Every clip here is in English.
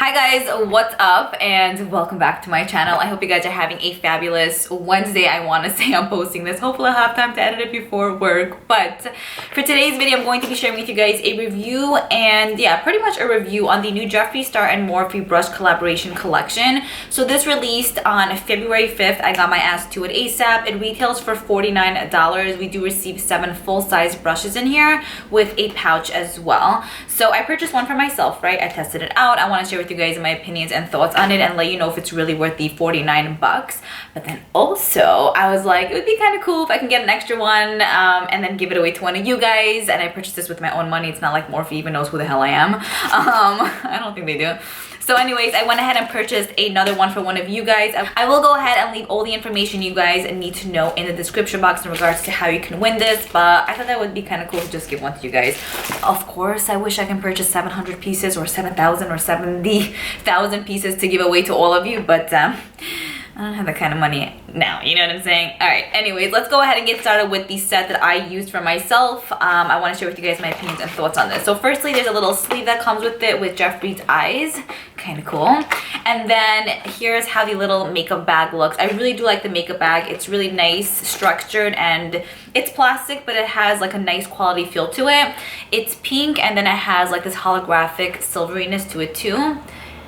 Hi guys, what's up and welcome back to my channel. I hope you guys are having a fabulous Wednesday. I want to say I'm posting this. Hopefully I'll have time to edit it before work. But for today's video, I'm going to be sharing with you guys a review and yeah, pretty much a review on the new JEFFREE Star and Morphe brush collaboration collection. So this released on February 5th. I got my ass to it ASAP. It retails for $49. We do receive 7 full-size brushes in here with a pouch as well. So I purchased one for myself, right? I tested it out. I want to share with you guys my opinions and thoughts on it and let you know if it's really worth the 49 bucks. But then also I was like, it would be kind of cool if I can get an extra one and then give it away to one of you guys. And I purchased this with my own money. It's not like Morphe even knows who the hell I am. I don't think they do. So anyways, I went ahead and purchased another one for one of you guys. I will go ahead and leave all the information you guys need to know in the description box in regards to how you can win this, but I thought that would be kind of cool to just give one to you guys. Of course, I wish I can purchase 700 pieces or 7,000 or 70,000 pieces to give away to all of you, but I don't have that kind of money now, you know what I'm saying? All right, anyways, let's go ahead and get started with the set that I used for myself. I want to share with you guys my opinions and thoughts on this. So firstly, there's a little sleeve that comes with it with Jeffree's eyes. Kind of cool. And then here's how the little makeup bag looks. I really do like the makeup bag. It's really nice, structured, and it's plastic, but it has like a nice quality feel to it. It's pink, and then it has like this holographic silveriness to it too.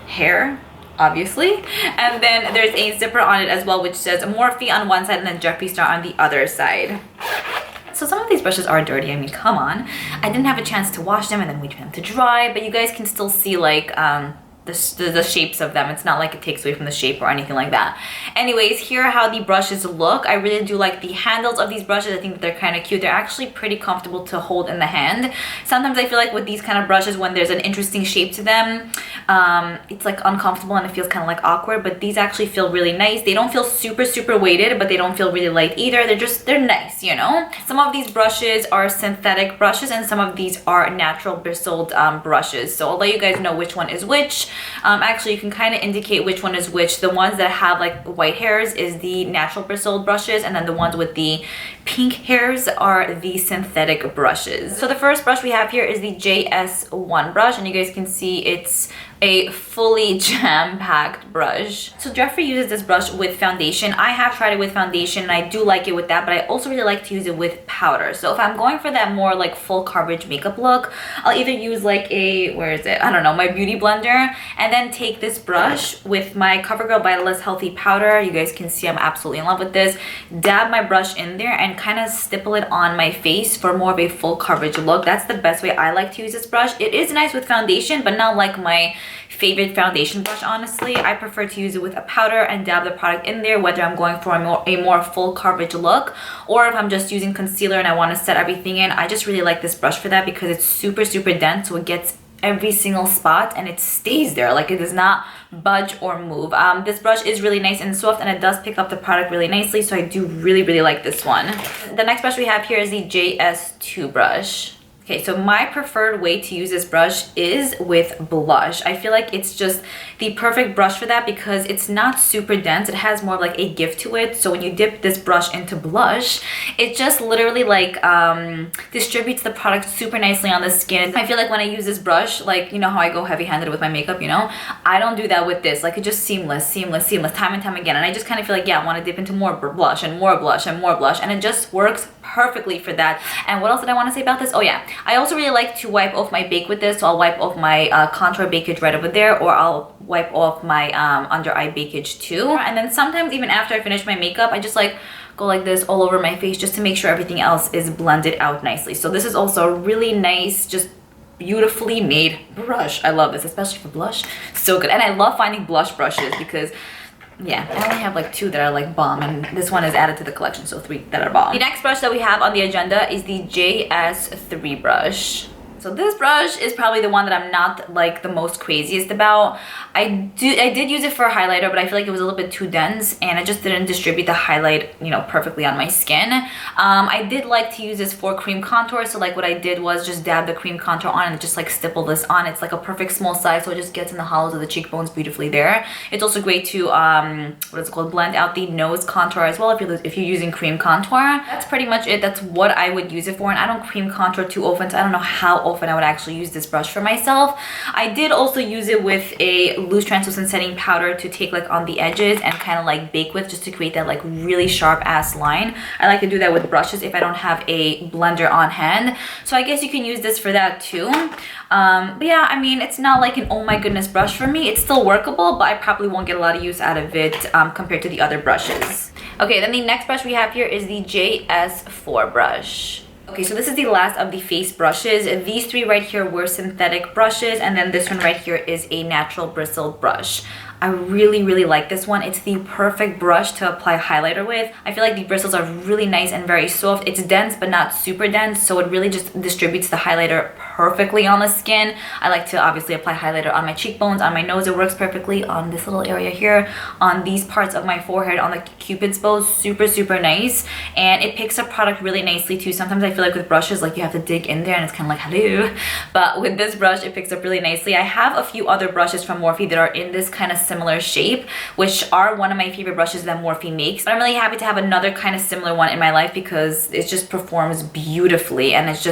Hair, obviously. And then there's a zipper on it as well, which says Morphe on one side and then JEFFREE Star on the other side. So some of these brushes are dirty. I mean, come on. I didn't have a chance to wash them and then wait for them to dry, but you guys can still see like the shapes of them. It's not like it takes away from the shape or anything like that. Anyways, here are how the brushes look. I really do like the handles of these brushes. I think that they're kind of cute. They're actually pretty comfortable to hold in the hand. Sometimes I feel like with these kind of brushes, when there's an interesting shape to them, it's like uncomfortable and it feels kind of like awkward, but these actually feel really nice. They don't feel super weighted, but they don't feel really light either. They're nice, you know? Some of these brushes are synthetic brushes and some of these are natural bristled brushes. So I'll let you guys know which one is which. Actually, you can kind of indicate which one is which. The ones that have like white hairs is the natural bristled brushes, and then the ones with the pink hairs are the synthetic brushes. So the first brush we have here is the Js1 brush, and you guys can see it's a fully jam-packed brush. So JEFFREE uses this brush with foundation. I have tried it with foundation and I do like it with that, but I also really like to use it with powder. So if I'm going for that more like full coverage makeup look, I'll either use like a, where is it? I don't know, my beauty blender, and then take this brush with my CoverGirl Vitalist Healthy Powder. You guys can see I'm absolutely in love with this. Dab my brush in there and kind of stipple it on my face for more of a full coverage look. That's the best way I like to use this brush. It is nice with foundation, but not like my favorite foundation brush, honestly. I prefer to use it with a powder and dab the product in there, whether I'm going for a more full coverage look or if I'm just using concealer and I want to set everything in. I just really like this brush for that because it's super dense, so it gets every single spot and it stays there. Like, it does not budge or move. This brush is really nice and soft and it does pick up the product really nicely, so I do really like this one. The next brush we have here is the Js2 Brush. Okay, so my preferred way to use this brush is with blush. I feel like it's just the perfect brush for that because it's not super dense. It has more of like a give to it. So when you dip this brush into blush, it just literally like distributes the product super nicely on the skin. I feel like when I use this brush, like, you know how I go heavy-handed with my makeup, you know? I don't do that with this. Like, it's just seamless, time and time again. And I just kind of feel like, yeah, I want to dip into more blush and more blush and more blush. And it just works perfectly for that. And what else did I want to say about this? Oh yeah, I also really like to wipe off my bake with this. So I'll wipe off my contour bakeage right over there, or I'll wipe off my under eye bakeage too. And then sometimes even after I finish my makeup, I just like go like this all over my face just to make sure everything else is blended out nicely. So this is also a really nice, just beautifully made brush. I love this, especially for blush. So good. And I love finding blush brushes because yeah, I only have like 2 that are like bomb, and this one is added to the collection, so 3 that are bomb. The next brush that we have on the agenda is the Js3 Brush. So this brush is probably the one that I'm not like the most craziest about. I did use it for a highlighter, but I feel like it was a little bit too dense and it just didn't distribute the highlight, you know, perfectly on my skin. I did like to use this for cream contour. So like what I did was just dab the cream contour on and just like stipple this on. It's like a perfect small size, so it just gets in the hollows of the cheekbones beautifully there. It's also great to what is it called, blend out the nose contour as well if you're using cream contour. That's pretty much it. That's what I would use it for, and I don't cream contour too often, so I don't know how often I would actually use this brush for myself. I did also use it with a loose translucent setting powder to take like on the edges and kind of like bake with, just to create that like really sharp ass line. I like to do that with brushes if I don't have a blender on hand. So I guess you can use this for that too. But yeah, I mean, it's not like an oh my goodness brush for me. It's still workable, but I probably won't get a lot of use out of it compared to the other brushes. Okay, then the next brush we have here is the Js4 Brush. Okay, so this is the last of the face brushes. These three right here were synthetic brushes, and then this one right here is a natural bristled brush. I really like this one. It's the perfect brush to apply highlighter with. I feel like the bristles are really nice and very soft. It's dense but not super dense, so it really just distributes the highlighter perfectly on the skin. I like to obviously apply highlighter on my cheekbones, on my nose. It works perfectly on this little area here, on these parts of my forehead, on the cupid's bow. Super nice, and it picks up product really nicely too. Sometimes I feel like with brushes, like you have to dig in there and it's kind of like hello, but with this brush it picks up really nicely. I have a few other brushes from Morphe that are in this kind of similar shape, which are one of my favorite brushes that Morphe makes. But I'm really happy to have another kind of similar one in my life because it just performs beautifully, and it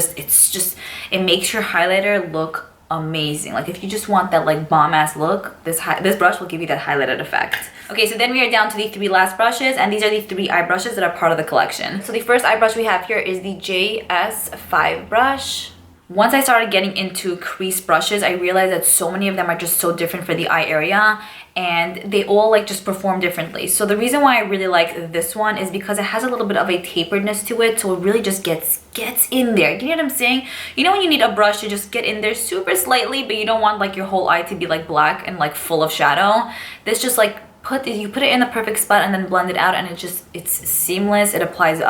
makes your highlighter look amazing. Like if you just want that like bomb ass look, this brush will give you that highlighted effect. Okay, so then we are down to the three last brushes, and these are the three eye brushes that are part of the collection. So the first eye brush we have here is the Js5 Brush. Once I started getting into crease brushes, I realized that so many of them are just so different for the eye area, and they all like just perform differently. So the reason why I really like this one is because it has a little bit of a taperedness to it, so it really just gets in there. Do you know what I'm saying? You know when you need a brush to just get in there super slightly, but you don't want like your whole eye to be like black and like full of shadow? This just like you put it in the perfect spot and then blend it out, and it's seamless. It applies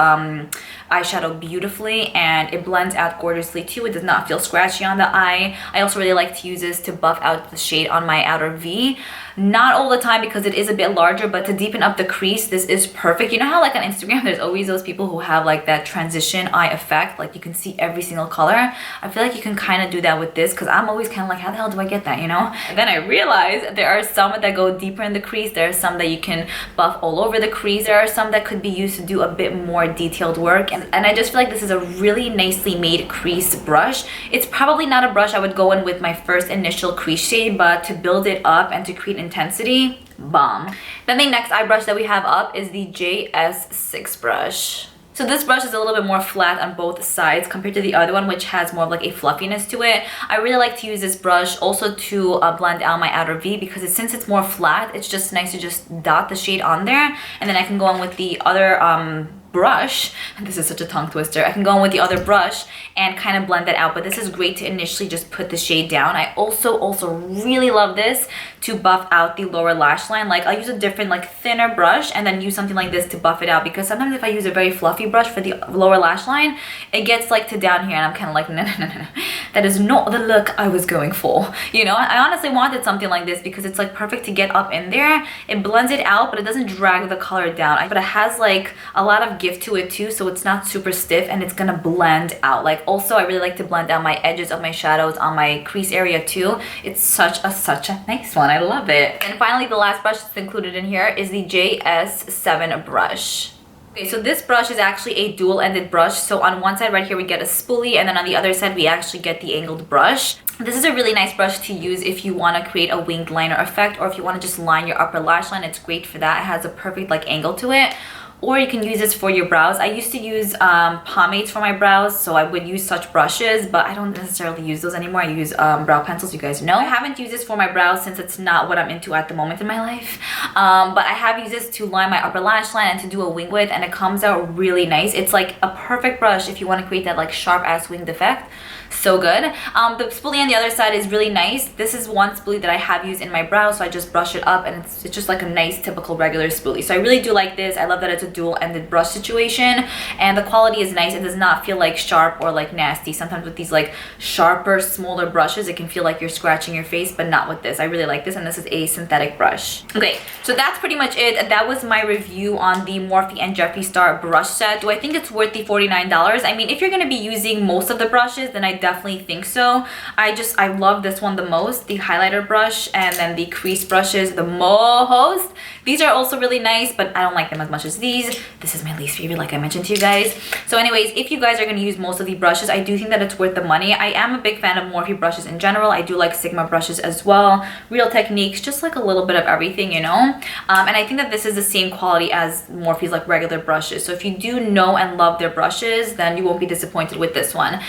eyeshadow beautifully, and it blends out gorgeously too. It does not feel scratchy on the eye. I also really like to use this to buff out the shade on my outer V. Not all the time because it is a bit larger, but to deepen up the crease, this is perfect. You know how like on Instagram there's always those people who have like that transition eye effect, like you can see every single color? I feel like you can kind of do that with this, because I'm always kind of like, how the hell do I get that, you know? And then I realized there are some that go deeper in the crease. There are some that you can buff all over the crease. There are some that could be used to do a bit more detailed work, and I just feel like this is a really nicely made crease brush. It's probably not a brush I would go in with my first initial crease shade, but to build it up and to create intensity, bomb. Then the next eye brush that we have up is the Js6 Brush. So this brush is a little bit more flat on both sides compared to the other one, which has more of like a fluffiness to it. I really like to use this brush also to blend out my outer V, because since it's more flat, it's just nice to just dot the shade on there, and then I can go on with the other brush. This is such a tongue twister. I can go in with the other brush and kind of blend that out, but this is great to initially just put the shade down. I also really love this to buff out the lower lash line. Like I'll use a different like thinner brush and then use something like this to buff it out, because sometimes if I use a very fluffy brush for the lower lash line, it gets like to down here and I'm kind of like, no. That is not the look I was going for. You know, I honestly wanted something like this because it's like perfect to get up in there. It blends it out, but it doesn't drag the color down. But it has like a lot of give to it too, so it's not super stiff and it's gonna blend out. Like also I really like to blend out my edges of my shadows on my crease area too. It's such a nice one. I love it. And finally, the last brush that's included in here is the Js7 Brush. Okay, so this brush is actually a dual-ended brush. So on one side right here we get a spoolie, and then on the other side we actually get the angled brush. This is a really nice brush to use if you want to create a winged liner effect, or if you want to just line your upper lash line. It's great for that. It has a perfect like angle to it. Or you can use this for your brows. I used to use pomades for my brows, so I would use such brushes, but I don't necessarily use those anymore. I use brow pencils, you guys know. I haven't used this for my brows since it's not what I'm into at the moment in my life. But I have used this to line my upper lash line and to do a wing with, and it comes out really nice. It's like a perfect brush if you want to create that like sharp ass winged effect. So good. The spoolie on the other side is really nice. This is one spoolie that I have used in my brows, so I just brush it up and it's just like a nice typical regular spoolie. So I really do like this. I love that it's a dual-ended brush situation, and the quality is nice. It does not feel like sharp or like nasty. Sometimes with these like sharper, smaller brushes, it can feel like you're scratching your face, but not with this. I really like this, and this is a synthetic brush. Okay, so that's pretty much it. That was my review on the Morphe and JEFFREE Star brush set. Do I think it's worth the $49? I mean, if you're going to be using most of the brushes, then I definitely think so. I love this one the most, the highlighter brush, and then the crease brushes the most. These are also really nice, but I don't like them as much as these. This is my least favorite, like I mentioned to you guys. So anyways, if you guys are going to use most of the brushes, I do think that it's worth the money. I am a big fan of Morphe brushes in general. I do like Sigma brushes as well. Real Techniques, just like a little bit of everything, you know. And I think that this is the same quality as Morphe's like regular brushes. So if you do know and love their brushes, then you won't be disappointed with this one.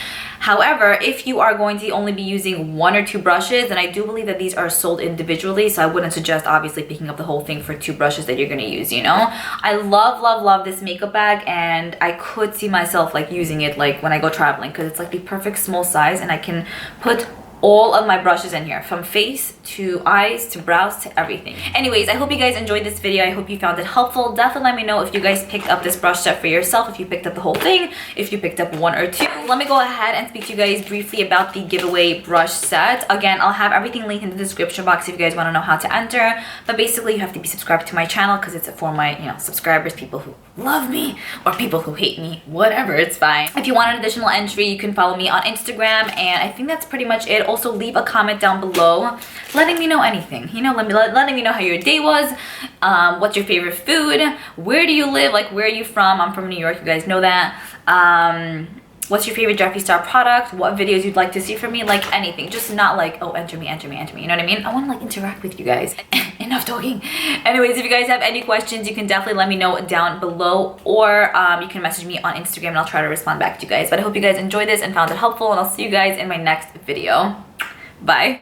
However, if you are going to only be using 1 or 2 brushes, then I do believe that these are sold individually, so I wouldn't suggest obviously picking up the whole thing for 2 brushes that you're going to use, you know. I love this makeup bag, and I could see myself like using it like when I go traveling, because it's like the perfect small size, and I can put all of my brushes in here, from face to eyes to brows to everything. Anyways, I hope you guys enjoyed this video. I hope you found it helpful. Definitely let me know if you guys picked up this brush set for yourself, if you picked up the whole thing, if you picked up 1 or 2. Let me go ahead and speak to you guys briefly about the giveaway brush set. Again, I'll have everything linked in the description box if you guys want to know how to enter. But basically, you have to be subscribed to my channel, because it's for my, you know, subscribers, people who love me or people who hate me, whatever, it's fine. If you want an additional entry, you can follow me on Instagram, and I think that's pretty much it. Also, leave a comment down below letting me know anything, you know, letting me know how your day was, what's your favorite food, where do you live, like where are you from? I'm from New York, you guys know that. What's your favorite JEFFREE Star product? What videos you'd like to see from me? Like anything, just not like, oh, enter me, you know what I mean? I want to like interact with you guys. Enough talking. Anyways, if you guys have any questions, you can definitely let me know down below, or you can message me on Instagram and I'll try to respond back to you guys. But I hope you guys enjoyed this and found it helpful, and I'll see you guys in my next video. Bye.